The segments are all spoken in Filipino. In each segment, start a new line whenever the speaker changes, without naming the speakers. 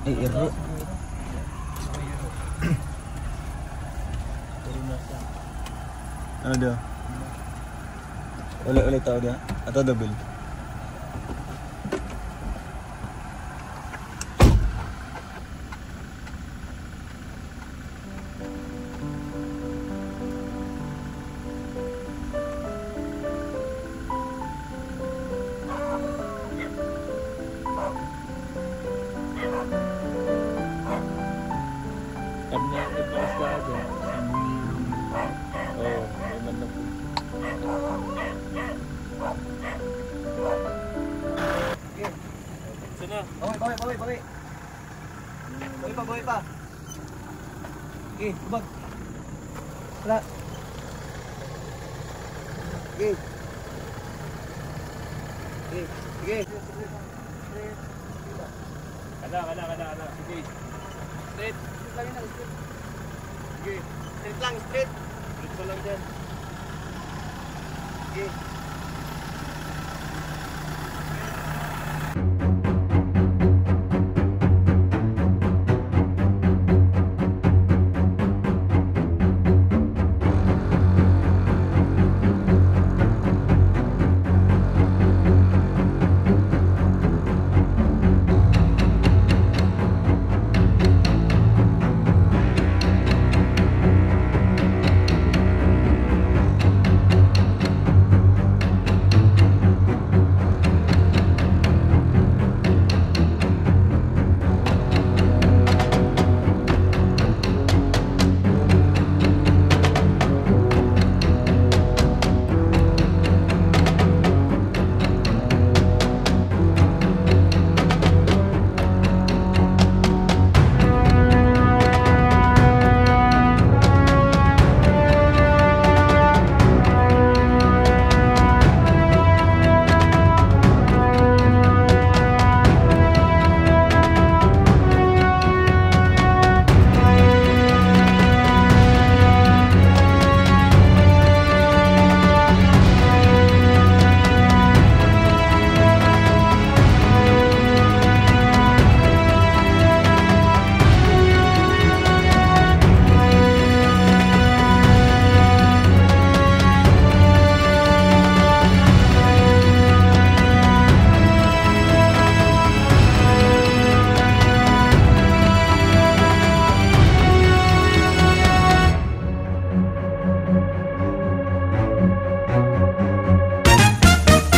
Ay, iro. Ano dia? Ulit tao dia? Atau double? Bawi pa. Oke, bag. Wala. Oke. Oke. Kada. Sige. Straight. Sige. Straight lang, straight. Straight pa lang dyan. Oke.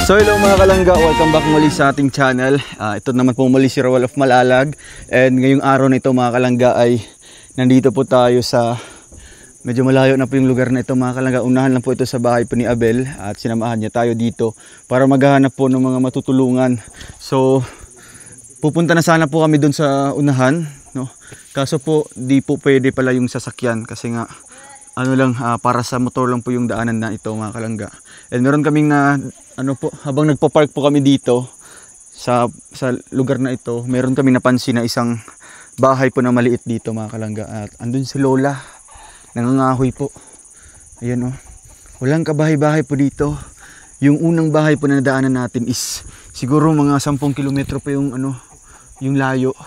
So hello mga kalangga, welcome back muli sa ating channel. Ito naman po muli si Roel of Malalag. And ngayong araw na ito mga kalangga ay nandito po tayo sa medyo malayo na po yung lugar na ito mga kalangga. Unahan lang po ito sa bahay po ni Abel at sinamahan niya tayo dito para maghahanap po ng mga matutulungan. So pupunta na sana po kami dun sa unahan, no? Kaso po di po pwede pala yung sasakyan kasi nga ano lang, para sa motor lang po yung daanan na ito mga kalangga. And meron kaming na ano po, habang nagpo-park po kami dito sa lugar na ito, meron kami napansin na isang bahay po na maliit dito mga kalangga. At andun si Lola, nangangahoy po. Ayan oh. Walang kabahay-bahay po dito. Yung unang bahay po na nadaanan natin is siguro mga 10 kilometro po yung ano, yung layo.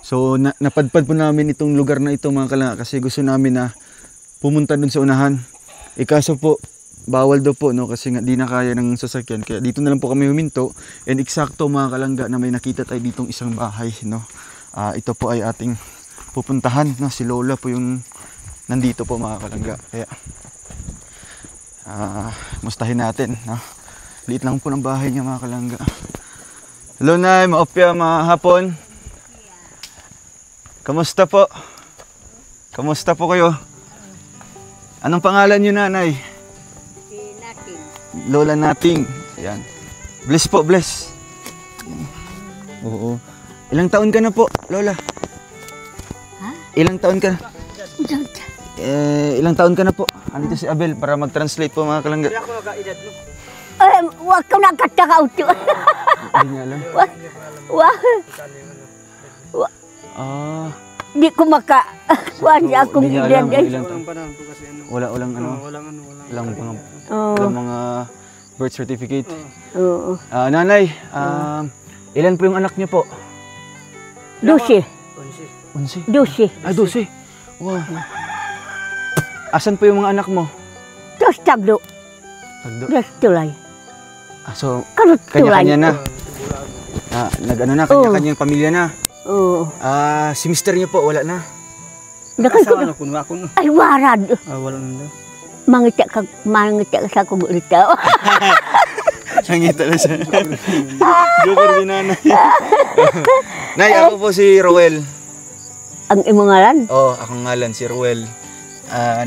So napadpad po namin itong lugar na ito mga kalangga kasi gusto namin na pumunta dun sa unahan. Kaso po bawal daw po, no, kasi nga di na kaya ng sasakyan, kaya dito na lang po kami huminto. And eksakto mga kalangga na may nakita tayo ditong isang bahay, no. Ito po ay ating pupuntahan, no. Si Lola po yung nandito po mga kalangga, kaya mustahin natin, no. Liit lang po ng bahay niya mga kalangga. Hello Nay, maopya, mahapon. Kamusta po? Kamusta po kayo? Anong pangalan niyo, Nanay? Lola Nating. Ayan. Bless po, bless. Oo. Ilang taon ka na po, Lola? Ha? Ilang taon ka na? Ilang taon ka na po? Andito si Abel para mag-translate po mga kalangga. Hindi ako nag-edad mo.
Huwag ka nagkataka-auto.
Hindi niya alam.
Hindi ko maka... Hindi akong
hindi niya alam kung ilang taon. Walang mga birth certificate.
Oo.
Nanay, ilan po yung anak niyo po?
12.
11.
12.
Ay, 12. Wow. Asan po yung mga anak mo?
Terus tagdo.
Tagdo.
Terus tulay.
Ah, so,
Karut
kanya-kanya
tulay.
na. Nag-ano na, kanya-kanyang pamilya na.
Oo.
Si mister niyo po, wala na.
Dakan ko.
Asawa na kuno.
Ay, warad.
Wala na daw.
Mangita ka sa akong ulita.
Nangita na siya. Joker si nanay. Nay, ako po si Roel.
Ang imong ngalan?
Akong ngalan, si Roel.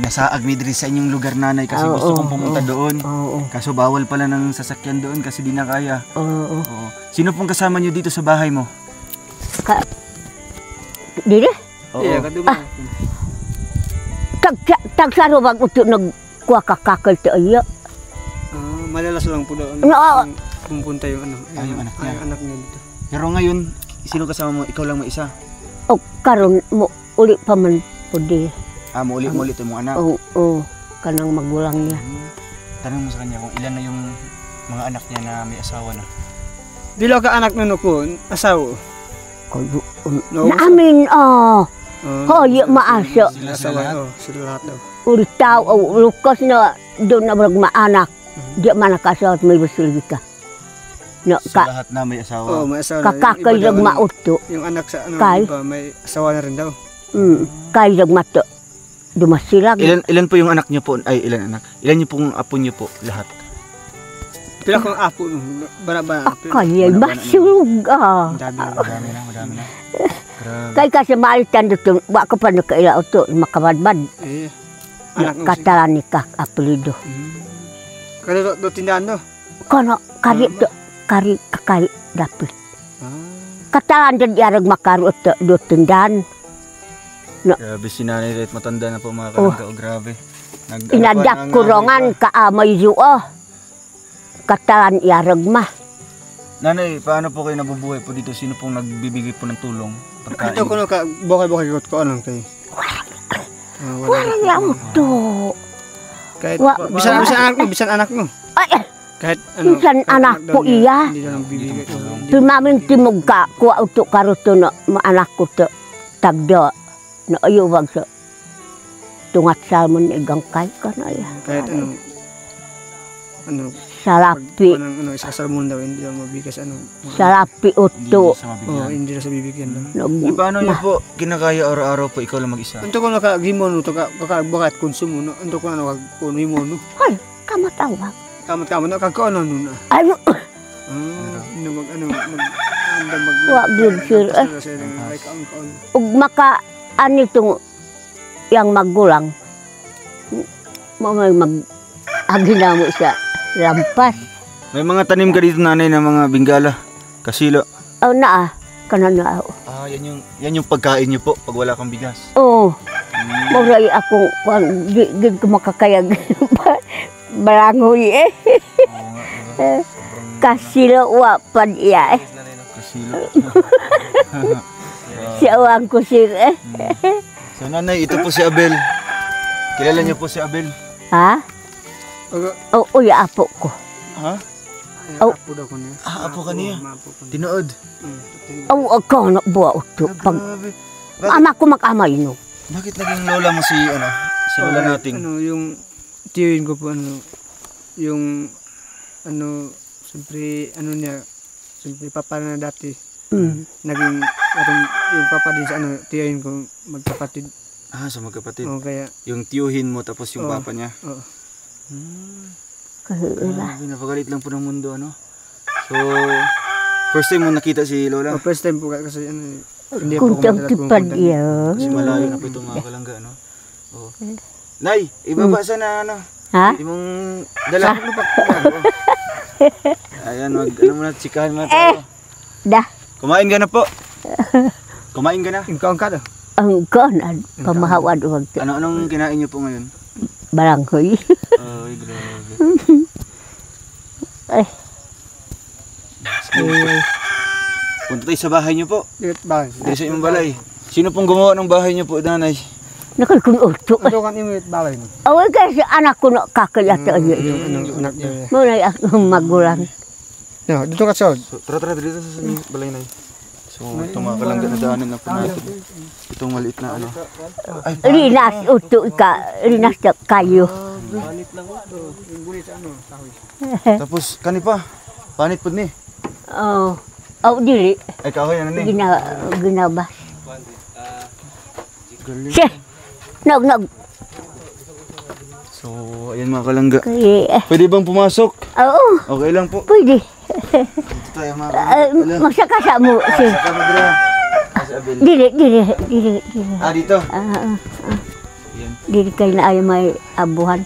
Nasa Agmidri sa inyong lugar, nanay, kasi gusto kong pumunta doon.
Oo.
Kaso bawal pala ng sasakyan doon kasi di na kaya.
Oo.
Oo. Sino pong kasama niyo dito sa bahay mo?
Dili?
Iya, kaduma.
Tagsaro bag uto nagkuha kakakal to iya.
Malalas lang po daw.
No.
Pumunta yung ano.
Yung anak niya.
Yung anak niya dito.
Pero ngayon, sino kasama mo? Ikaw lang mag-isa?
O karon mo uli pa man pudi.
Muli-muli ito mong anak.
Oo. Kanang magulang niya.
Tanong mo sa kanya kung ilan na yung mga anak niya na may asawa na.
Bila ka anak na ko, asawa.
Naamin hoy maaso.
Asawa, sila lahat daw.
Uri tao lukas na doon na brag maanak. Di man nakasawa may basilbi ka. No,
Sa lahat na may asawa.
May asawa na.
kakakay
Yung iba
rag
daw,
mauto.
Yung anak sa ano,
Kay?
iba, may asawa na rin daw.
Kay rag mato. Dumasilag.
Ilan po yung anak niyo po? Ay, ilan anak? Ilan niyo pong apo niyo po? Lahat.
Pila kong apo, bara-bara.
Akay masulog
Madami na.
Madami na. Grabe.
Kay kasi maalitan dito, wa ka pa nakaila auto, makabadbad.
Eh, anak mo.
Katalan ni kak apelido.
Kada do tindahan do.
Kono kari to, kari kakari dapit.
Ah.
Katalan din yarag makaru to do tindahan.
Grabe si nanay ret, matanda na po mga kalangga. Grabe.
Inadak kurongan kaamay zuo. Katalan yarag mah.
Nanay, paano po kayo nabubuhay po dito? Sino pong nagbibigay po ng tulong? Pagkain?
Ito kuno ka bukay-bukay ko anong kay.
Wala lang to.
Kahit
Wa-
bisan anak mo.
Ay,
Kahit ano.
Bisan
kahit
anak ko
daw niya,
iya.
Hindi daw nang bibigay.
tumamin timog ka kuha uto karuto na maanak ko to tagda na ayo wag sa tungat salmon igangkay ka na ya.
Kahit ano
Salapi,
ano isa sa mundo daw hindi daw mabigas
salapi uto.
hindi na sa bibigyan daw.
Paano niyo po kinakaya araw-araw po ikaw lang mag-isa?
Unto ko nakagimon to bakit konsumo no. Unto ko na kuno no.
Ay, kamatawag.
Kamot no kagkaon no na.
Ano? Wa gyud sir. Ug maka ani tong yang magulang. Mamay mag agina mo sa lampas.
May mga tanim ka dito, nanay, ng mga bingala, kasilo.
Oh naa kanan na.
Yan yung pagkain niyo po pag wala kang bigas.
Oh. Maray akong gid ko makakayag. Barangoy eh. Kasilo wa pad iya eh.
Kasilo.
Siawang ko sir eh.
So nanay, ito po si Abel. Kilala niyo po si Abel?
Ha? Oh, ya apo ko.
Ha?
Apo daw ko niya.
Apo ka niya. Tinuod.
Oh, ako na buwa uto. Pag ama ko makamay no.
Bakit naging lola mo si lola nating?
Yung tiyuhin ko po yung siyempre niya, siyempre papa na dati. Naging yung papa din sa tiyuhin ko magkapatid.
Sa magkapatid.
Kaya
yung tiyuhin mo tapos yung papa niya.
Oo.
Grabe, napagalit lang po ng mundo, So, first time mo nakita si lola?
First time po kasi hindi
Kung
po
tipad iya.
Kasi malayo na po itong mga kalangga, Oo. Nay, ibaba sana,
Ha?
Imong dala ko pa. Ayan, muna, tsikahan mo tayo.
Dah.
Kumain ka na po. Kumain ka na.
Ikaw ang kada.
Ang kanan pamahawad wag
Anong kinain niyo po ngayon?
baranghoy.
Ay, grabe.
Ay.
Punta tayo sa bahay niyo po.
Dito ba?
Dito sa inyong balay. Sino pong gumawa ng bahay niyo po, nanay?
Nakal kun uto.
Ito kan imit balay mo.
Away kasi anak ko na kakayata niya.
Yung anak niya.
Muna akong magulang.
No, dito ka sa.
So, tara dito sa balay, nay. So, ito mga kalangga na daanan na po natin. Itong maliit na ano. Ay,
Rinas uto ka, rinas ka kayo.
Panit lang ito. Yung bulit sa ano, kahoy.
tapos kani pa. Panit po ni.
Oh, oh dili.
Ay, kahoy ano ni.
Ginabas.
Galing.
Siya, nag.
So, ayan mga kalangga.
Kaya,
Pwede bang pumasok?
oo,
Okay lang po.
pwede.
Dito tayo mga kalangga.
Magsakasa mo. Si,
Saka mo dira. Si Abel.
dili.
Ah, dito. Yan.
Dili kayo na ayaw may abuhan.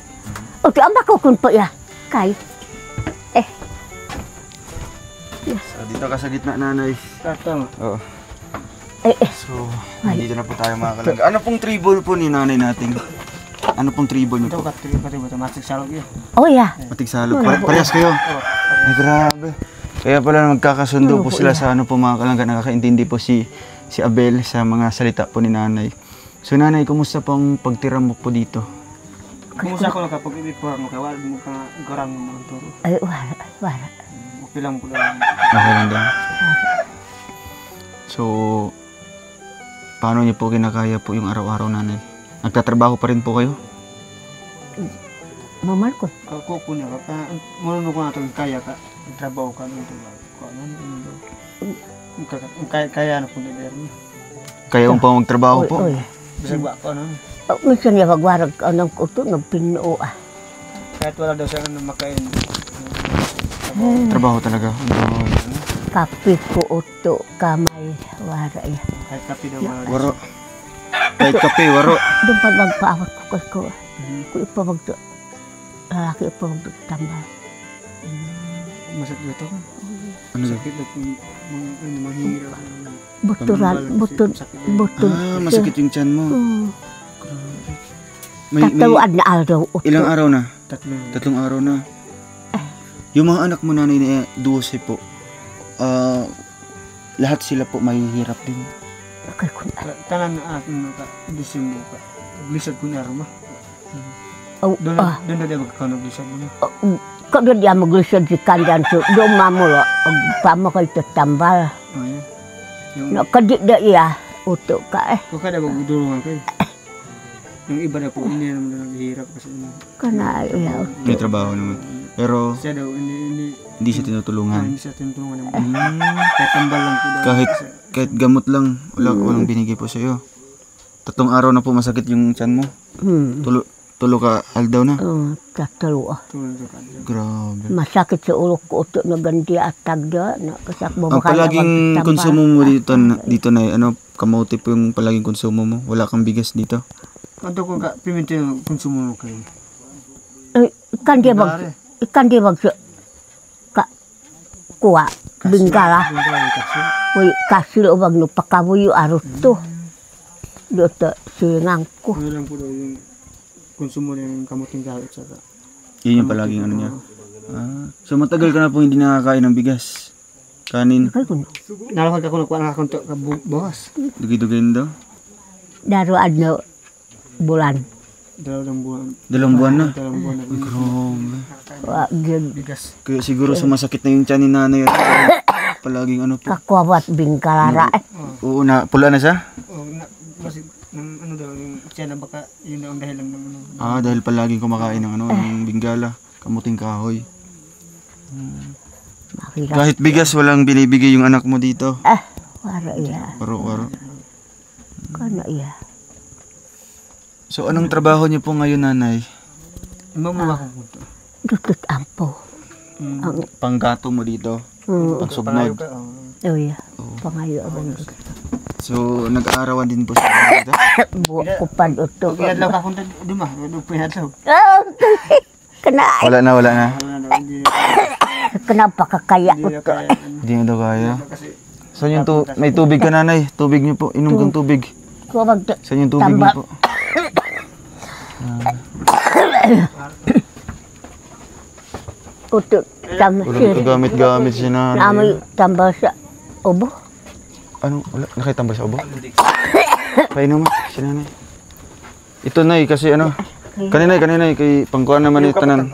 O, ito ang bakukun po ya. Kay.
So, dito ka sa gitna nanay.
Katang.
Oo.
Eh,
So, dito na po tayo mga kalangga. Ano pong tribal po ni nanay natin? Ano pong tribal niyo
Ito
po?
katili masik salog yun.
oh ya.
Matigsalog. Parehas kayo. Ay, grabe. Kaya pala magkakasundo po sila sa ano po mga kalangga. Nakakaintindi po si Abel sa mga salita po ni nanay. So nanay, kumusta pong pagtira mo po dito?
Kumusta ko lang kapag ipipura mo kaya wala mo ka garang mo mga turo.
Ay, wala.
Okay lang po lang.
Okay lang daw. So, paano niyo po kinakaya po yung araw-araw nanay? Nagtatrabaho pa rin po kayo?
Mamal ko.
Ako po niya ka. Marunong ko natin kaya ka. Trabaho ka nito. Kaya na po nila.
Kaya mo pa magtrabaho po?
Oy.
Bisag ba ako ano.
Oh, minsan niya magwarag ka ng kuto, nagpinuo ah.
Kahit wala daw siya makain.
Trabaho talaga.
Kapi ko uto, kamay, wara ya.
Kahit kapi daw wala.
Waro. Kahit kape, waro.
Doon pa magpaawat ko ko. Kung ipamagdo, lalaki ipamagdo-tambal.
Masakit dito ko.
Ano daw?
Sakit na manghihirap.
Buturan, butun.
Ah, masakit yung tiyan mo. May
Tatawaan na araw uto.
ilang araw na?
Tatlo.
3 araw na. Yung mga anak mo nanay na 12 po, lahat sila po mahihirap din.
Kay kun.
Tanan na ako ka. Bisin mo ka. Blisad ko na arma.
Oh,
Doon na din magkakanog blisad mo na.
Kada dia maglisod si kandan so do mamulo og pamakay tambal.
Oh, yan. Yung,
No kadi da iya uto ka eh.
kung kada magdulungan kayo. Yung iba na po, hindi naman naghihirap kasi
Kana iya.
May trabaho naman. Pero
siya daw,
hindi siya tinutulungan.
hindi siya tinutulungan naman. Kahit tambal lang po daw.
Kahit gamot lang, walang binigay po sa iyo. 3 araw na po masakit yung tiyan mo. Tulo ka aldaw na.
Tatalo ah.
Tulad sa kanila.
Grabe.
Masakit sa ulo ko uto na ganti at tagda na kasakbo
Ang palaging konsumo mo dito na ano, kamote po yung palaging konsumo mo. Wala kang bigas dito.
Kanto ko ka, piminti yung konsumo mo kayo.
Ikan dia bag ka kuwa bingkala. Uy kasi lo bag no pakabuyo arut to. Dito singang ko.
Ano lang po daw yung konsumo ng kamuting gawit sa
Yun yung palaging ano niya. So matagal ka na po hindi nakakain ng bigas. Kanin.
Kay kun.
Nalakad ka kung nakuha na kanto ka bukas.
Dugay-dugay daw.
Daro adno bulan.
2 buwan.
2 buwan na.
2 buwan na.
Grabe.
Wa gyud
Bigas.
Kaya siguro sumasakit na yung tiyan ni nanay. Palaging ano po.
kakuwat bingkala eh.
Oo na, pula na siya?
Kasi ano daw yung siya na baka yun daw ang dahilan ng ano.
Dahil palaging kumakain ng ano, ng bingala, kamuting kahoy.
Makira.
Kahit bigas walang binibigay yung anak mo dito.
Wara iya.
Waro-waro.
Kana iya.
So anong trabaho niyo po ngayon nanay?
Mamama ko po.
Dutut ampo.
Panggato mo dito, pagsubnod.
Oh iya. Pangayo abang.
So nag-aarawan din po siya dito?
Buwa ko pan uto.
Pinadlaw ka punta duma, pinadlaw.
Kena
Wala na.
Wala na daw hindi
kenapa kakaya
na
uto.
kaya.
Hindi na daw kaya.
Kasi
Saan yung may tubig ka nanay? Tubig niyo po, inom kang tubig.
Kuwag
Saan yung tubig niyo po?
uto tambal
Walang gamit siya na.
Namoy tambal sa ubo.
Ano? Wala? Nakitambal sa ubo? Painom mo, si nanay. Ito nay, kasi ano, kanina kay pangkuhan naman ito tanan.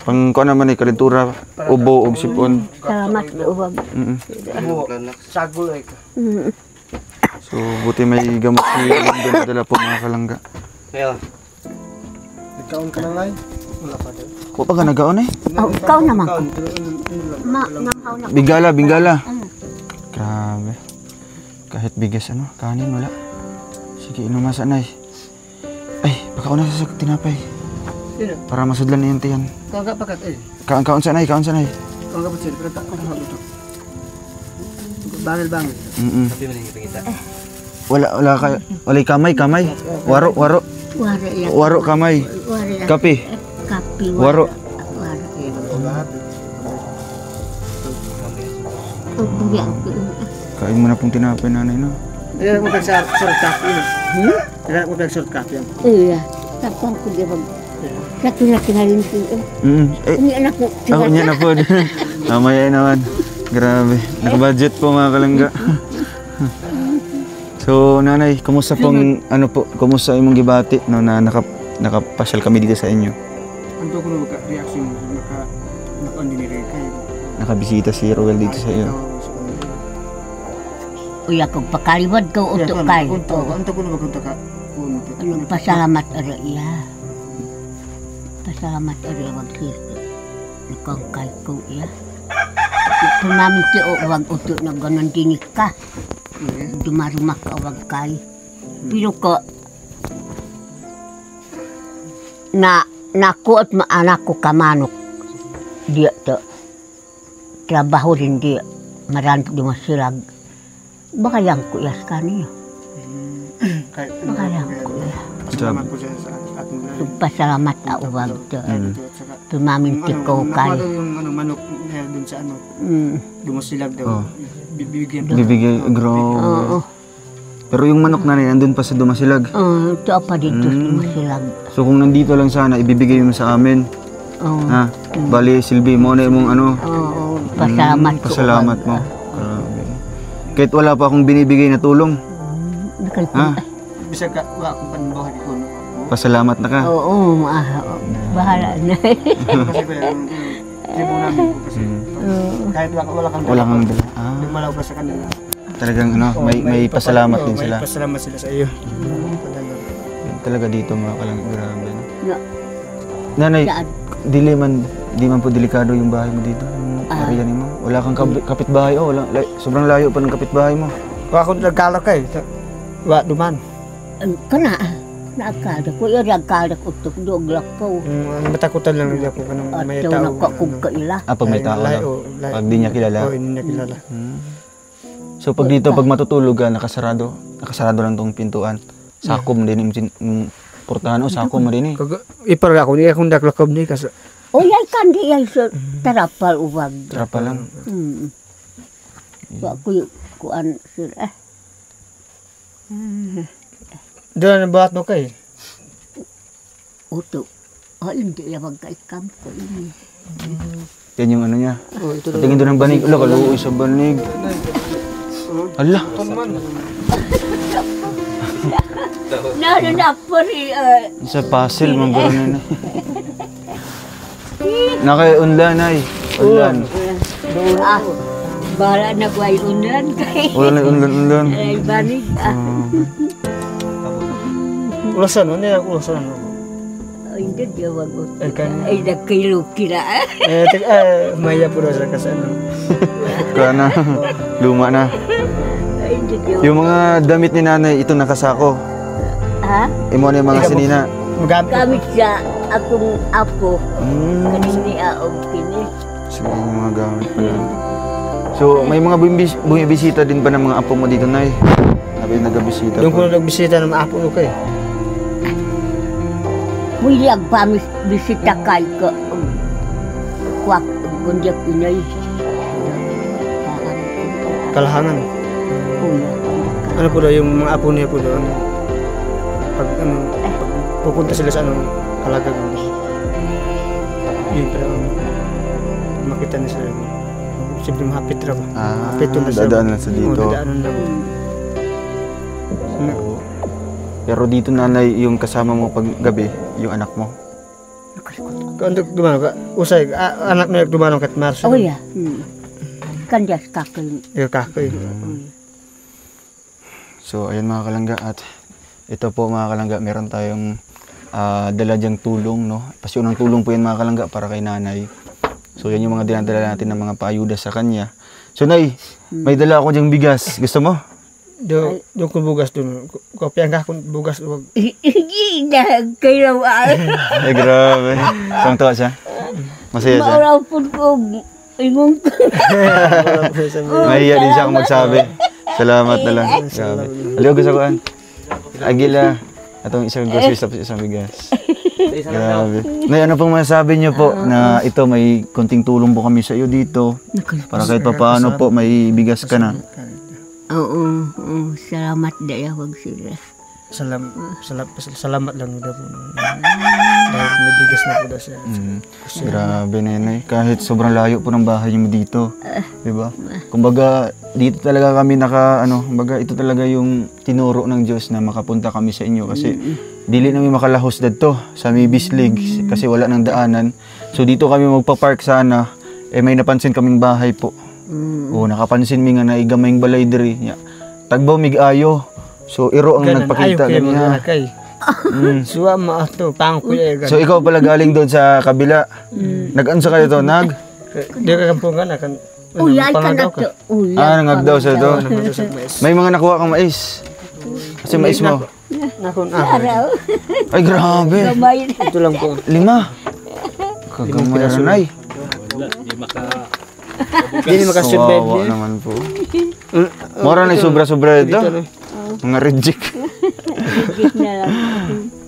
Pang kuan naman kalentura, ubo og sipon.
Salamat ubag.
Sagol ay ka.
So buti may gamot si London dala po mga kalangga.
Kaya. Nagkaon ka na ngay? Wala pa daw.
Ko pa ka nagaon eh.
Oh, ikaw naman ko. Nanghaw na.
Bingala. Grabe. Kahit bigas kanin wala. Sige, inumas anay. Ay, pakauna sa tinapay.
Sino?
Para masudlan na yung tiyan.
Kagak pakat eh.
Kaon sanay.
Kagak pa sila. Pero tak ko ito. Bangil.
Tapi maling kita. Wala kamay. Waro. Waro kamay. Kape. Waro. Kain mo na pong tinapay nanay no.
Tidak mo pag short coffee no. Tidak mo pag short coffee.
Iya. Tapos ko di bang. Kinalin ko. Ini anak ko.
Ako niya na po. Mamaya naman. Grabe. Naka-budget po mga kalangga. So nanay, kumusta pong kumusta imong gibati no na nakapasyal kami dito sa inyo?
Anto ko na reaction naka-ordinary kayo.
Nakabisita si Roel dito sa iyo.
Uya kog pakalibad ko utok kay.
Anto ko na magkunta ka.
Pasalamat ara iya. Pasalamat ara wag sir. Nakang kay ko iya. Ito namin ti wag utok na ganon dinik ka. Dumarumak ka wag kay. Pero ko naku at maanak ko kamanok. Dia to trabaho rin dia. Maranto dumasilag. Baka yang ko yas kaniyo. Baka yang ko ya.
Salamat po siya sa ating
Pasalamat na uwag to. Tumaminti ko kay.
Yung manok dun sa dumasilag daw. Bibigyan.
Grabe. Pero yung manok na rin, andun pa sa Dumasilag.
Ito pa dito sa Dumasilag.
So kung nandito lang sana, ibibigay mo sa amin. Ha? Bali, Silvi, mo na yung
Pasalamat ko.
Pasalamat mo. Grabe. Kahit wala pa akong binibigay na tulong. Ha?
Bisa ka, wala akong panbuhay ko.
Pasalamat na ka.
Oo, bahala na.
Kasi ko yung tribo namin po kasi. Kahit wala kang
Wala kang dala.
yung malaw ka sa kanila.
Talagang may pasalamat din sila.
May pasalamat sila sa iyo.
Talaga dito mga kalangga. Grabe. Nanay, di man po delikado yung bahay mo dito. Yung area mo. Wala kang kapitbahay. Sobrang layo pa ng kapitbahay mo.
Wala akong nagkalak eh. Wala duman.
Kana, nakakada ko. Nagkada ko ito. Doglak ko.
Matakutan lang nila po kanang may tao.
At nakakog kaila.
Pag may tao na. Pag di niya kilala.
Oo, hindi niya kilala.
So pag dito, pag matutulog ka, nakasarado lang tong pintuan. Sakom din yung portahan o sakom din eh.
Ipar ako, hindi akong daklakob ni kasi.
Yay kandi yay sa tarapal uwag.
Trapa lang.
Wa ko kuan sir
Doon na buhat mo kay.
Uto. Hindi ya wag kay kampo ini.
Yan yung ano niya.
Ito
Tingin doon ng banig. Kaluoy sa banig. Ala.
Na puri
Sa puzzle, mambaro na. Naka-unlan ay. Unlan.
Bala na guay unlan kay.
Wala na unlan.
Ay banig.
ulasan, ano yung ulasan?
Hindi dia wag ut.
Kan
Ay nagkilo kila.
maya po sa kasano.
Kana. Luma na.
Hindi dia.
Yung mga damit ni nanay, ito nakasako.
Ha?
Imo na yung mga sinina.
Magamit.
Kami sa akong apo. Kanini aog kini.
Sige, yung mga gamit pala. So, may mga bumibisita din ba ng mga apo mo dito, Nay? Sabi nagabisita
Doon ko
po.
nagbisita ng apo ko kay.
William pamis bisita kay ko. Kwak kunjak inay.
Kalahangan. Ano po daw yung mga apo niya po doon? Pag pupunta sila sa halagang yun pero makita na sila. Siyempre mahapit raw. Mahapit na sila.
Dadaan lang sa dito.
Dadaanan lang.
Pero dito, nanay, yung kasama mo pag gabi, yung anak mo.
untuk dumano ka usay anak mo dumano kat Marso.
Oh ya. Kan dia kakak.
Yo kakoy.
So ayan mga kalangga, at ito po mga kalangga, meron tayong dala dyang tulong, no? Pasyonang tulong po yan mga kalangga para kay nanay. So yan yung mga dinadala natin ng mga paayuda sa kanya. So Nay, may dala ako dyang bigas. Gusto mo?
Do kun bugas dun. Kopian ka kun bugas.
Dah kaya
Ay grabe. Kung tawa siya? Masaya siya?
Mauraw pun ko ingon ko.
Mahiya din siya kung magsabi. Salamat na lang. Grabe. Aliw, gusto ko an. Agila. Atong isang grocery tapos isang bigas. Grabe. Nay, ano pong masasabi niyo po na ito may konting tulong po kami sa iyo dito para kahit pa paano po may bigas ka na.
Oo, salamat daya wag sila.
Salamat lang daw po. Dahil may bigas na po daw siya.
Grabe Nenay. Kahit sobrang layo po ng bahay niyo dito. Diba? Kumbaga, dito talaga kami kumbaga ito talaga yung tinuro ng Diyos na makapunta kami sa inyo kasi dili namin makalahos dito sa may Bislig kasi wala nang daanan. So dito kami magpa-park sana. May napansin kaming bahay po. Nakapansin mi nga na igamay balay diri. Tagbaw mig ayo. So iro ang nagpakita ganina.
Suwa ma ato pang kuya.
So ikaw pala galing doon sa kabila. Nag-ansa kayo to?
Di ka kampungan na kan.
Uyay ka na to.
Nangag daw sa to. May mga nakuha kang mais. Kasi mais mo.
Nakon
Ay grabe.
Ito lang po.
5. Kagamay na Nay.
Hindi makasubed
Kawawa naman po. Mora na sobra-sobra ito. Mga reject.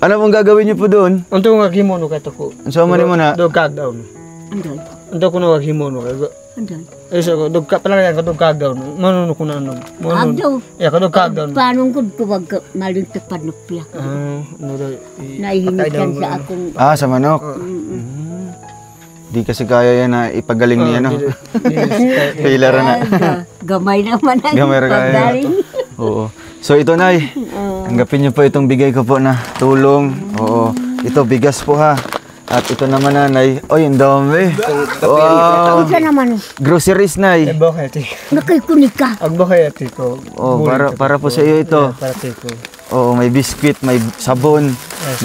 Ano pong gagawin niyo po doon?
Unto nga himono ka to ko.
So man mo na.
Dog kagdaw.
Anday.
Unto ko na himono ka.
Anday.
So dog ka pala ka dog kagdaw. Manuno ko na ano.
Agdaw.
Ya ka dog kagdaw.
Paano ko wag malintik panupya.
Ano daw.
Nahihinikan sa akong
Sa manok. Di kasi kaya yan na ipagaling niya, no? Kailara na.
Gamay naman ang
Gamay ra kaya.
paggaling.
Oo. So ito Nay, tanggapin niyo po itong bigay ko po na tulong. Oo. Ito bigas po ha. At ito naman Nanay. Oy, ang dami. Wow.
Isa naman.
Groceries Nay.
Bakit?
Nakikunik ka.
Ang bakit ko.
Oh, para po sa iyo ito.
Para ko.
Oo, may biskwit, may sabon,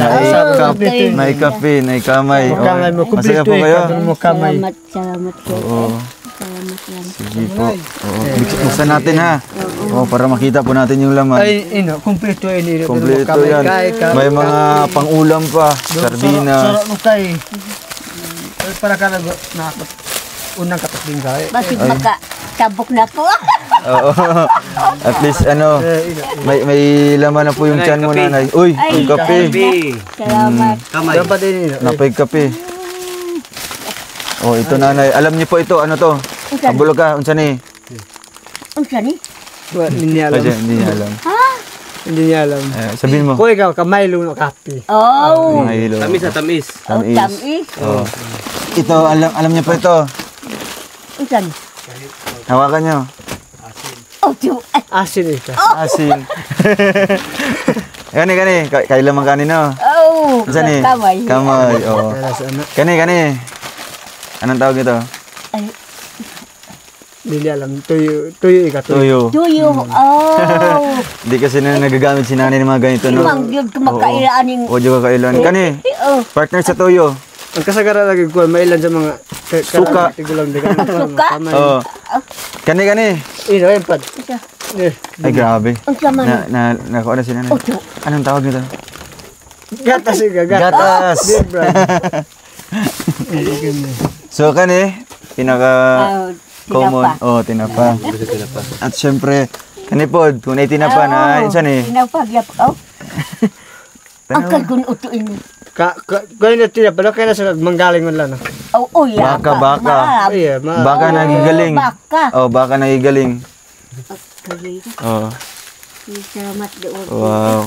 may kape, may kamay.
Kamay mo
Masaya
kumpleto
po kayo.
mo kamay.
Salamat ko.
Oo.
Salamat lang.
Sige po. Oo. Buksan natin ha. Oo, para makita po natin yung laman.
Ay, kumpleto ini.
Kompleto yan. May mga pang-ulam pa, sardinas.
Sarap mo kay. Para ka na unang kapatid ka.
Bakit makasabok na ko?
Oo. At least may laman na po yung tiyan mo Nanay. Uy, yung kape.
Salamat.
Dapat ini.
Napay kape. Oh, ito Nanay. Alam niyo po ito, ano to? Pabulog ka, unsa ni?
Unsa ni?
Hindi niya alam.
Hindi niya alam.
Hindi niya alam.
Sabihin mo.
Kuya ka kamay luno kape.
Oh.
Mahilo.
Tamis.
Tamis.
Oh. Ito, alam niyo po ito.
Unsa ni?
Hawakan niyo.
Asin ito.
Asin. Kani. Kailan man kanino?
Oh.
Unsa ni? Kamay. Oh. Kani. Anong tawag ito?
Hindi alam. Tuyo ika.
Tuyo.
Tuyo. Oh.
Hindi kasi na nagagamit si nanay ng mga ganito, no?
Imang gyud ka makailaning.
O, di ka kailan. Kani,
Oh.
partner sa tuyo.
Ang kasagaran lagi ko, mailan sa mga
Suka.
tigulang di ka.
Suka?
Oo. Kani.
Ino, yung pad.
Ay, grabe.
Unsa man?
Nakuha na si nanay.
Ocho.
Anong tawag nito?
Gatas yung
Gatas. So, kani, pinaka-common. Oh, tinapa. At syempre, kani po, kung may tinapa na, insan eh.
Tinapa, yap. Oh. Ang kagun utuin mo.
Kaya na tinapa, kaya na sa manggaling mo lang.
Oh, yeah.
Baka. Baka nagigaling.
Baka.
Oh, baka nagigaling. Oh.
Salamat doon.
Wow.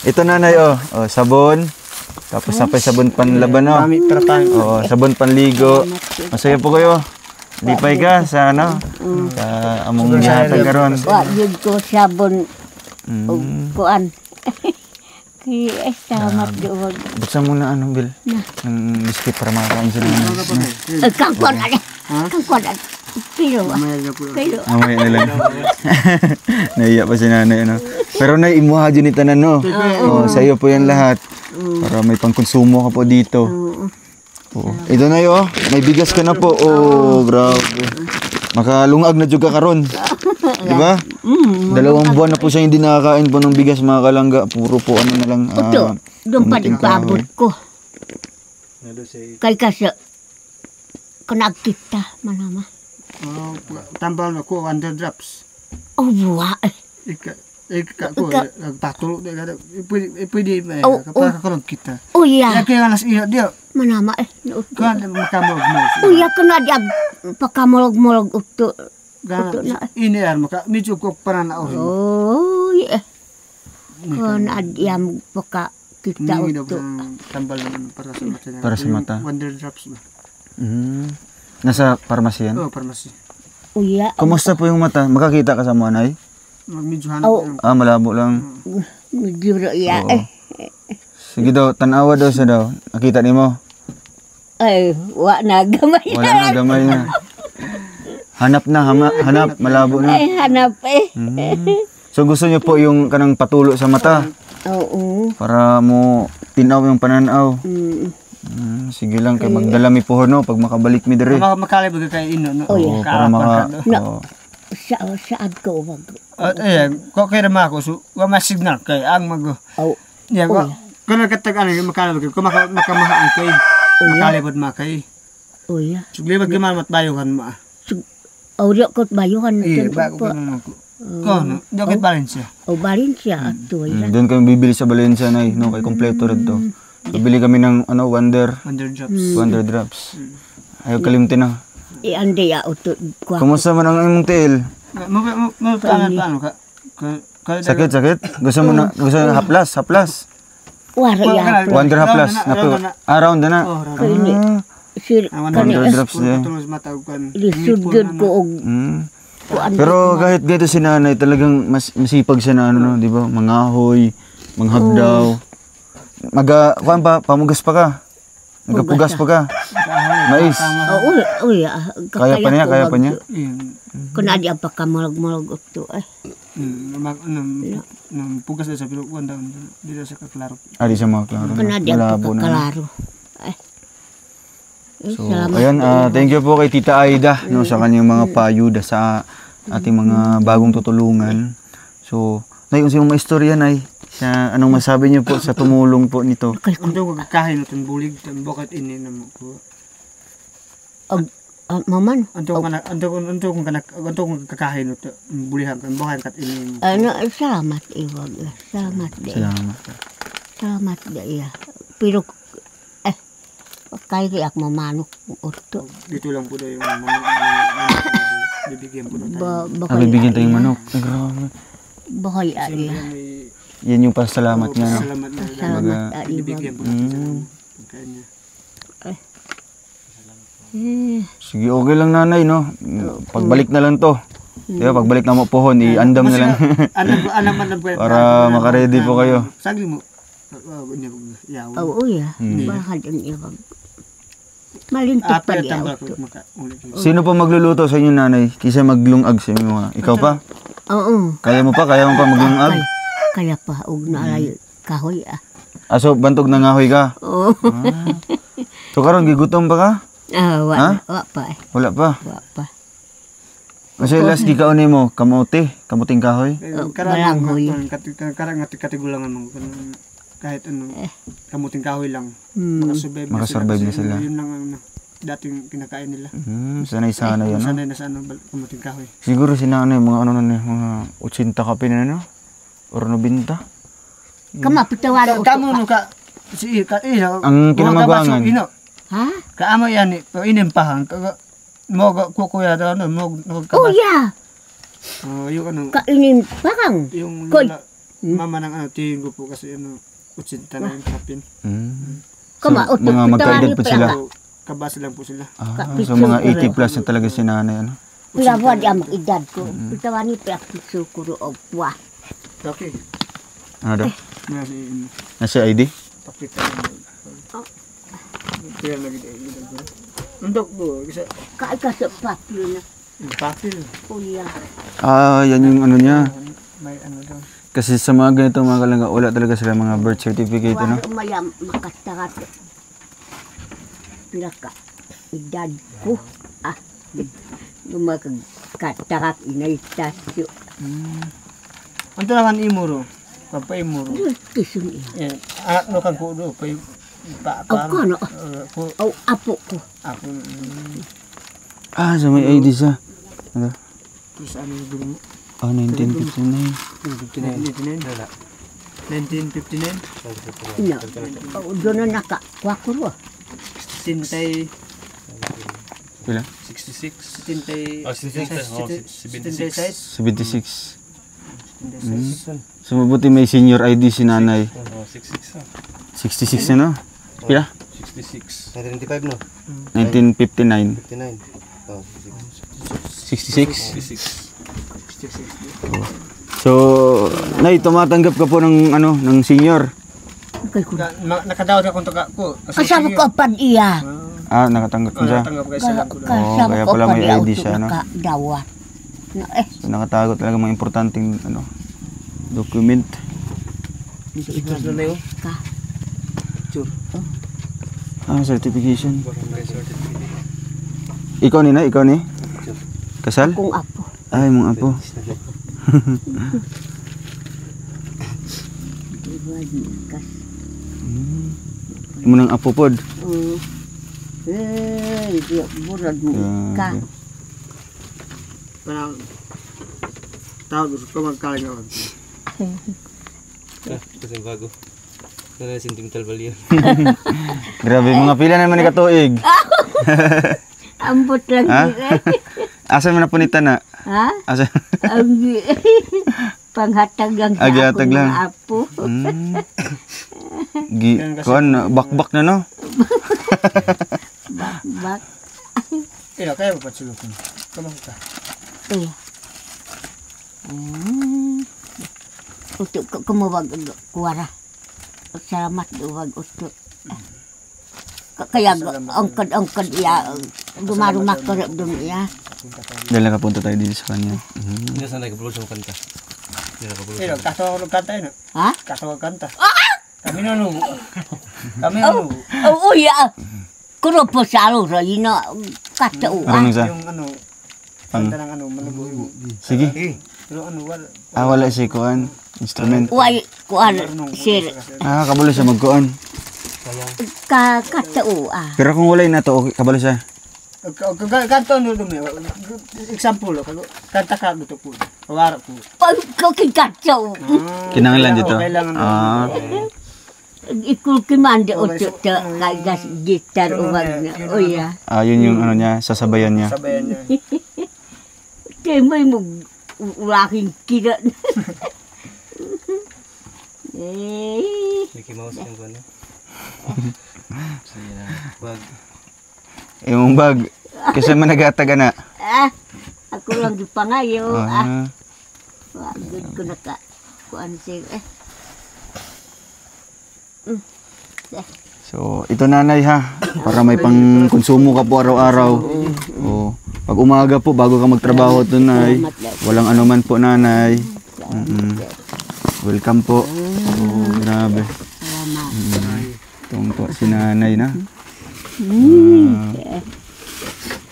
Ito Nanay, sabon. Tapos napay sabon panlaban, no? Oo, sabon panligo. Masaya po kayo. Lipay ka sa sa among gihatag karon.
Wa yun ko sabon. Kuan. Salamat doon.
Buksan mo na ano, Bill.
Na.
Ng biscuit para makakain sila.
Kangkon ala. Kangkon ala. Pero pero
Mamaya na lang. Naiya pa si nanay, ano. Pero nay, imuha dyan ni tanan, no? Oh, sa iyo po yan lahat. Para may pangkonsumo ka po dito. Oh. Ito na yo, may bigas ka na po. Oh, grabe. Makalungag na jud ka karon. Di ba? 2 buwan na po siya hindi nakakain po ng bigas, mga kalangga. Puro po ano na lang.
Uto, doon pa din paabot ko. Kay kasi, kanag kita, manama.
Tambal ako 100 drops.
Oh, buwa eh.
Ika ko patulog na kada pwede kapakakulog kita.
Uya,
Kaya nas iya dia
manama eh.
kan makamog mo.
Uya, kana di pakamulog-mulog uto.
Gana ini ar maka medyo ko paran na
Oh, iya. Kana di paka kita uto.
tambal para sa mata.
Para sa mata.
100 drops ba.
Nasa pharmacy yan?
Oh, pharmacy.
Uya,
Kumusta po yung mata? Makakita ka sa mga nay?
Medyo hanap.
Malabo lang.
medyo iya
Oo.
eh.
Sige daw, tanawa daw siya daw. Nakita ni mo?
Ay, wa na gamay.
Wala na gamay na. Hanap na, hanap, malabo na.
Ay, hanap eh.
So gusto niyo po yung kanang patulo sa mata
Oo.
para mo tinaw yung pananaw. Sige lang, kay magdala mi pohon no pag makabalik mi dire.
Makalibog kay ino no.
Oo, para maka... oo.
Saad ko wag.
At ko kay rama ko so wa ma-signal kay ang mag.
Oh.
Ya ko kana katag ano makalibog ko makamahaan kay. Makalibod makay.
Uya.
Suglibag gaman matbayuhan mo.
Audio ko bayuhan
Iya,
natin
ba ko
po.
no, dokit Valencia.
O Valencia ato ya.
Doon kami bibili sa Valencia na no kay kompleto rin to. So, bili kami ng ano Wonder
100 drops.
Drops. Ayaw kalimti na.
Ande ya uto kwa.
Kumusta man ang imong tiil?
Mo paano ka?
Sakit? Gusto mo na haplas?
Wara ya.
Wonder haplas. Around na.
Kini sir kani
100 drops din.
Terus matawgan.
lisudgod ko og
Pero kahit ganito si nanay, talagang masipag siya na ano, no, di ba? Mangahoy, manghagdaw. Kuan pa, pamugas pa ka. Nagapugas pa ka. Mais.
uy,
Kaya pa niya.
Kuna di apa kamulog-mulog uto eh.
Pugas sa pero wanda dito sa kaklaro.
Di siya mga klaro.
Kuna di apa kalaro.
So, ayan, thank you po kay Tita Aida no, sa kanyang mga payuda sa ating mga bagong tutulungan. So, nay, kung sino mga istorya, nay, anong masabi niyo po sa tumulong po nito?
Ando ko kakahin natin bulig tan bakit ini na mo ko.
Maman.
Ando ko kakahin natin bulihan kan bahan kat ini.
Ano, salamat iwag. Salamat di. Salamat di ya. Pero kaya kayak mamanok uto.
Dito lang po daw yung bibigyan po tayo.
Bibigyan tayong manok. Grabe.
Bahay ari.
Yan yung pasalamat niya, no?
Salamat na.
Salamat ari.
Bibigyan po natin sa pagkain niya.
Sige, okay lang nanay, no? Pagbalik na lang to. Diba, pagbalik na mo pohon, i-andam na lang. Para makaredy po kayo.
Sagli mo.
Oo ya. Bahal din iwag. Malintik pa di auto.
Sino po magluluto sa inyo, nanay? Kisa maglungag sa inyo, ha? Ikaw pa?
Oo.
Kaya mo pa maglungag?
Kaya pa, og naalay kahoy ah.
So, bantog na ngahoy ka?
Oo.
So, karon gigutom pa ka?
Wa pa eh.
Wala pa?
Wa pa.
Kasi last gikaon mo, kamuting kahoy?
Balanghoy.
Karang katigulangan mo. Kahit ano, kamuting kahoy lang.
Makasurvive na sila.
Yun lang ang dating kinakain nila.
Sanay-sanay yan, no?
Sanay na sa ano, kamuting kahoy.
Siguro si nanay, mga ano na, mga 80 kape na, no? Or 90.
Kamapitawan uto.
Kamu no ka si
Ang kinamagwangan.
Ha?
Kaamo yan ni, inimpahan. Mo kukuya daw no, mo
Oh ya.
Yung ano,
Kainin parang.
yung
Koy.
mama ng ano, tingin ko po kasi ano, 80 na yung kapin.
Kama uto.
mga magkaedad pa sila.
Kabase lang po sila.
So mga 80 plus na talaga si nanay, ano?
Pila di ang edad ko. Pitawani pa ako sukuro og wa.
Okay.
Ano daw? Nasa ID?
Pakita mo. Kaya lagi tayo. Untuk do, bisa
Kaya ka sa papil na.
papel.
Kuya.
Yan yung ano niya.
May ano daw.
Kasi sa mga ganito mga kalangga, wala talaga sila mga birth certificate, ano?
Wala mayam makastarat. Pila ka. Edad ko. Lumakatarak inaitasyo.
Ang talaman imuro. Papaimuro.
Kisun iya.
Yan. Anak no kang kudo.
Ako ano? Oh, apo ko.
Ako.
Sa may ID siya. Ano?
Terus ano yung gulo mo?
1959.
1959?
Ina. Doon na nakakwakuro.
Tintay.
Pila?
66.
Tintay.
76.
76. So mabuti may senior ID si nanay.
66.
66 na, no? Pila?
66.
1995 no?
1959.
59. Oh,
66?
66.
So, nay, tumatanggap ka po ng ano, ng senior.
Kay ko.
Nakadawat ka kung taga ko.
Kasama ko pa iya.
Nakatanggap ko siya.
Natanggap ka sa ko.
Kasama
kaya
ko
pala
pa
may
iya.
ID siya, no?
Nakadawat.
So, nakatago talaga mga importanteng ano, document.
Ito na yun.
Ka.
Sure.
Certification. Ikaw ni na? Ikaw ni? Kasal?
Kung apo.
Ay, mong apo. Mo nang apo pod.
Di burad mo ka.
Parang tao gusto ko magkalingawan.
Kasi bago. Nana sentimental value.
Grabe, mga pila naman ni katuig.
Ambot lang
Ha?
di
Asa man na punita na?
Ha?
Asa?
Ang panghatag lang sa
Gihatag
akong
lang.
mga apo.
Kuan, bakbak na, no?
Bak.
Kaya kaya pa sulutin. Kamang ka.
Iya. Untuk kumawag kuwara. Salamat duwag usto. Kaya angkad iya dumarumak ko dum iya.
Dahil nakapunta tayo dito sa kanya.
Hindi saan nagkapulo sa kanta. Hindi nagkapulo.
Pero kaso ako kanta yun.
Ha?
Kaso ako kanta. Kami na nubo. Kami na nubo.
Oh iya. Kuno po salo ra ina katao.
Ano sa?
Yung ano. Kanta ng ano. Manubo.
Sige.
Pero ano wala.
Wala si kuan. Instrument.
Why kuan sir
Kabalo siya magkuan.
katao
Pero kung wala na to, okay, kabalo siya.
Kanto ano dumi. Example. Kanta ka dito po. Kawarap po.
pag katao.
Kinahanglan dito.
Kailangan.
Ikul kimande oto ta kagas gitar uwag na. Oh ya.
Yun yung ano niya, sasabayan niya.
Sabayan niya.
Temay mo ulaking kira.
Mickey Mouse yung ano. Bag.
Yung bag. Kasi man nagataga na.
Ako lang di pangayo.
Ah.
Good ko na ka. Kuan sir.
So, ito nanay ha. Para may pang konsumo ka po araw-araw. O, pag umaga po, bago ka magtrabaho ito, nay. Walang anuman po, nanay. Welcome po. Grabe. Itong po si nanay na.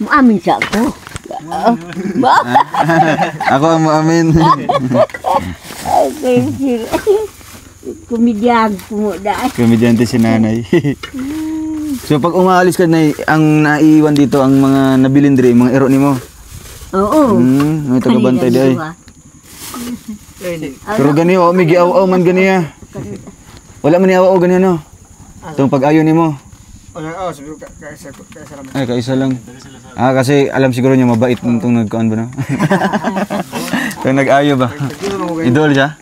Maamin siya ako.
Ako ang maamin.
Okay, sir. Komedyan po mo dahil.
Komedyante si nanay. So pag umaalis ka na, ang naiwan dito ang mga nabilindri, mga ero ni mo.
Oo.
May tagabantay di ay. Pero gani o, may giaw-aw man ganiya. Wala man niaw-aw ganiya no. Itong pag-ayo ni mo.
Siguro kaisa lang.
Ay, kaisa lang. Kasi alam siguro niya mabait itong nagkaan ba no? Itong nag-ayo ba? Idol siya?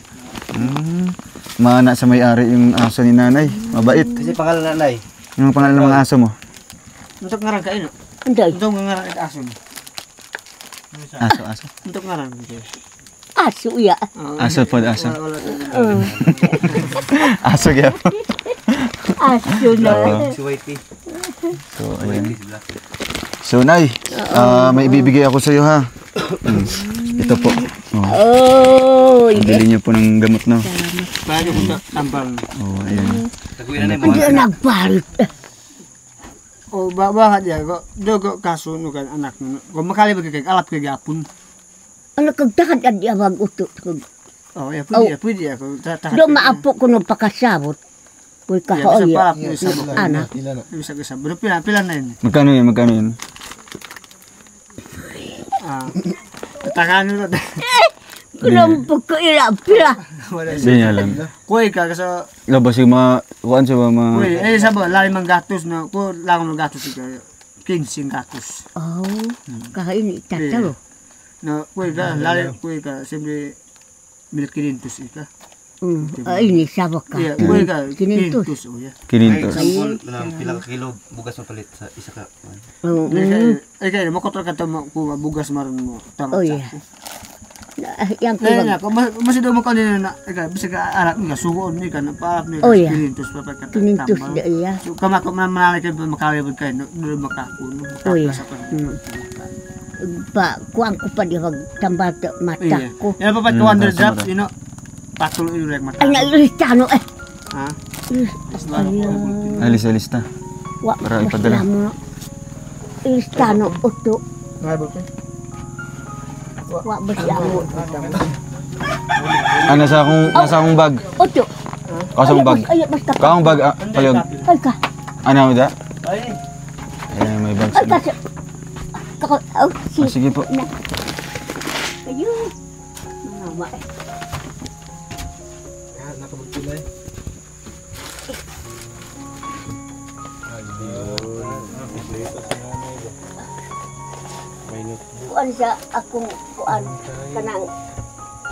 Mana sa may-ari yung aso ni nanay. Mabait.
Kasi pangalan nanay.
Yung pangalan ng mga aso mo?
Untuk ngarang kain.
Anday.
Untuk ngarang aso.
Aso.
Untuk ngarang.
aso ya.
Aso po, aso.
Wala
Aso gyapon.
Aso na.
Si Whitey.
So, ayan.
Sila.
So, Nay, may ibibigay ako sa iyo ha. Ito po.
Oh,
Bili niyo po ng gamot, no?
Bago ko tambal.
Oh, ayan.
Taguin na
hindi
yung mga.
nagbalit.
O bakit ya ko dogo kaso no kan anak no. Ko makali ba kay alap kay gapon.
Ano kagtakad at yawag uto.
Oh ya pwede ako.
Do maapo ko no pakasabot. Uy kahoy. Anak.
Bisa ke sabro pila na yun.
Magkano yun? Magkano yun?
Tagaan nyo
Kunampog ko pila.
Hindi niya alam.
Kuy ka kaso
Labas yung mga, kuhaan siya ba mga...
kuy sabo lali mang gatos no. Ko lang mang gatos ka 15 gatos.
Oh, kahain itatalo.
No kuy ka lali kuy ka siyempre 1,500 ika.
Ini sabak ka.
Iya kuy ka
500.
500 oh ya.
Kinintos.
Example, pila ka kilo bugas mo palit sa isa ka.
Ay kay mo kotor ka to ko bugas maron mo. Tama
Oh iya. Yang
Kaya
kubag.
nga, kung masih daw mo kanina na, bisa ka arap nga, sugoon ni ka, napaarap ni ka,
Oh, yeah.
pilintos pa pagka
Kinintos da iya.
So, kamako manalay kayo, makawibod kayo, doon makakuno,
Oh, yeah.
makakasa pa.
Pa kuang ko pa di wag tambal te mata
Iya.
ko.
Yan pa pa, 200 drops, you know, patuloy yung rek mata.
Ay na ilistano eh.
Ha?
Alis-alis na.
Wa
Para ipadala.
mo. Ilistano uto.
Ngabot eh.
Wa basta mo.
Nasa akong bag.
Uto.
Kasong bag.
Ay basta.
Kaong bag, palyog.
Ay ka.
Ano mo da?
Ay,
Ayan, may bag
Ay
sa...
ka. Kako oh si.
Sige po.
Ayun. Mama. Kuan sa akong kuan kanang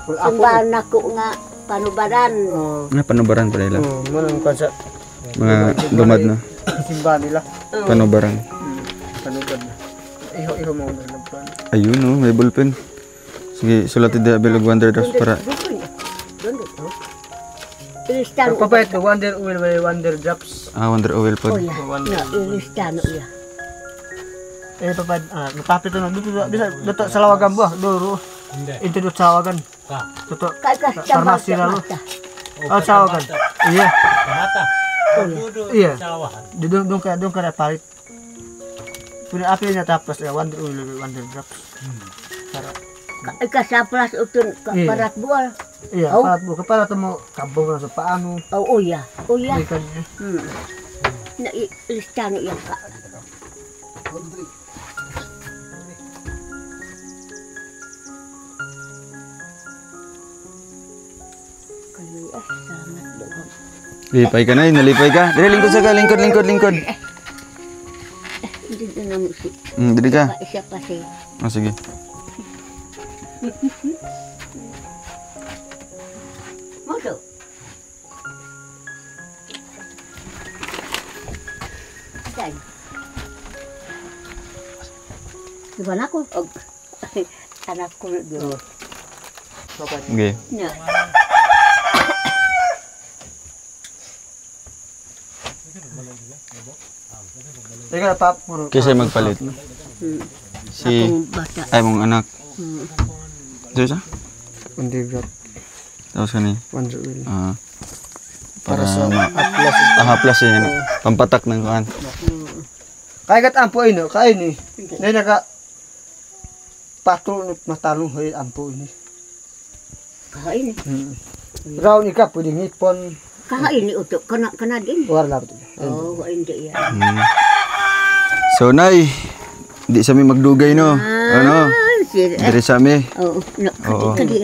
simbahan nako nga panubaran.
Panubaran pala ila.
manang ka sa
Mga dumad na.
simbahan nila.
Panubaran.
Panugad na. Iho mo na nagpan.
Ayun, no, may ballpen. Sige, sulatin the Bill of Wonder Drops para...
Ilistano.
Pagpapayat ka, Wonder Oil by Wonder Drops.
Wonder Oil po.
Oh ya. Ya ilistano ya.
Papad, napapito na. Dito sa lawagan ba? Duro. Ito dito sa lawagan. Dito.
Kay ka
Farmasi na lo. Oh, sa lawagan. Iya. Iya. Doon ka na palit. Punya api na tapos Wonder Oil by Wonder Drops.
Kay ka sa plas utun parat bual.
Iya,
Oh.
parat mo. Kapala mo kabong na sa paano.
Oh ya. Oh ya.
Ikan.
Na ilistano ya ka. Salamat doon.
Lipay ka na, nalipay ka. Dali, lingkod sa ka, lingkod.
Hindi na naman si
Dali ka.
isa pa si.
Sige.
Moto. Saan? Diba na ako? Anak ko doon.
Okay.
Na.
Ika pap puro.
Kasi magpalit. Si...
Akong bata.
Ay, mong anak. Dito siya?
Wonder Drop.
Tapos kani.
Wonder Oil.
Para
sa
ma...
atlas.
Haplas yan. Pampatak ng kuhan.
Kaya kat ampo ini, kaya ini. Nay naka patulot matalong hoy ampo ini.
Kain.
Raw ni ka pwede ngipon
Kain ni uto. Kana din.
war lapit.
Oh, hindi yan.
So, Nay, di sa mi magdugay, no? Ano?
Sir.
Dire sa mi.
Oo.
Oo.
Kadi.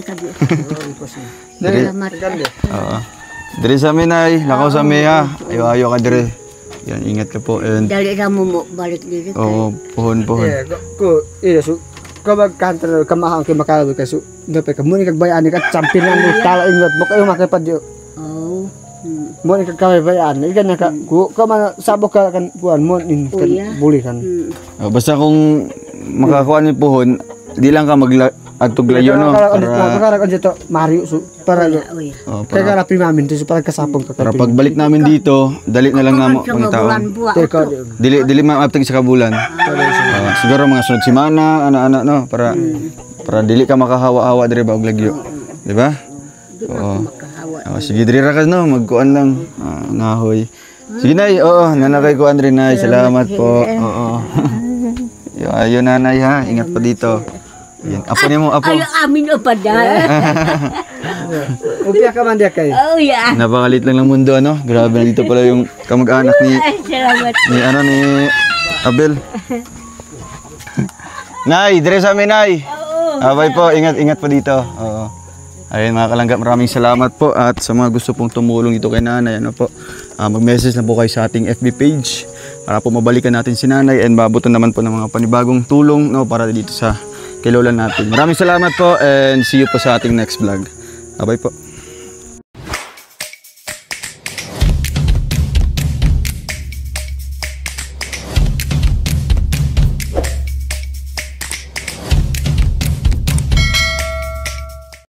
Dire.
Salamat.
Oo. Dire sa mi, Nay. Lakaw sa mi, ha? Ayo ka dire. Yan, ingat ka po. And,
Dali ra mo balik diri.
oo, pohon.
Ko so kabag kantor kamahang kay makalabi ka so dapat ka muni kag bayani ka champion mo tala ingot mo kayo makipadyo.
Oh.
Muni kag bayani ikan ka ku ka man sabok ka kan kuan mo in kan buli kan.
Basta kung makakuha ni pohon, di lang ka Tuglayo no.
Para dito Mario para
Uy.
kaya karapi namin dito para kasapong
Para pagbalik namin dito, dali na lang namo pang taon.
Teka,
Dili maapting sa kabulan. Siguro mga sunod semana, ana-ana no, para dili ka makahawa-hawa diri ba og lagyo. Di ba? Oo. Sige diri ra ka no, magkuan lang. Ngahoy. Sige nay, oo, nanakay ko Andre nay. Salamat po. Oo. Ayun nanay ha, ingat pa dito. Yan. Apo niyo mo, apo.
Ay, amin o pa dahil.
Upya ka man dia kay.
Oh, yeah.
Napakalit lang ng mundo ano. Grabe na dito pala yung kamag-anak ni
Ay, salamat.
ni Abel. Nay, dire sa amin nay. Abay po, ingat po dito. Oo. Ayun mga kalangga, maraming salamat po at sa mga gusto pong tumulong dito kay nanay, ano po, mag-message na po kayo sa ating FB page para po mabalikan natin si nanay and mabutan naman po ng mga panibagong tulong no, para dito sa kay lola natin. Maraming salamat po and see you po sa ating next vlog. Bye po.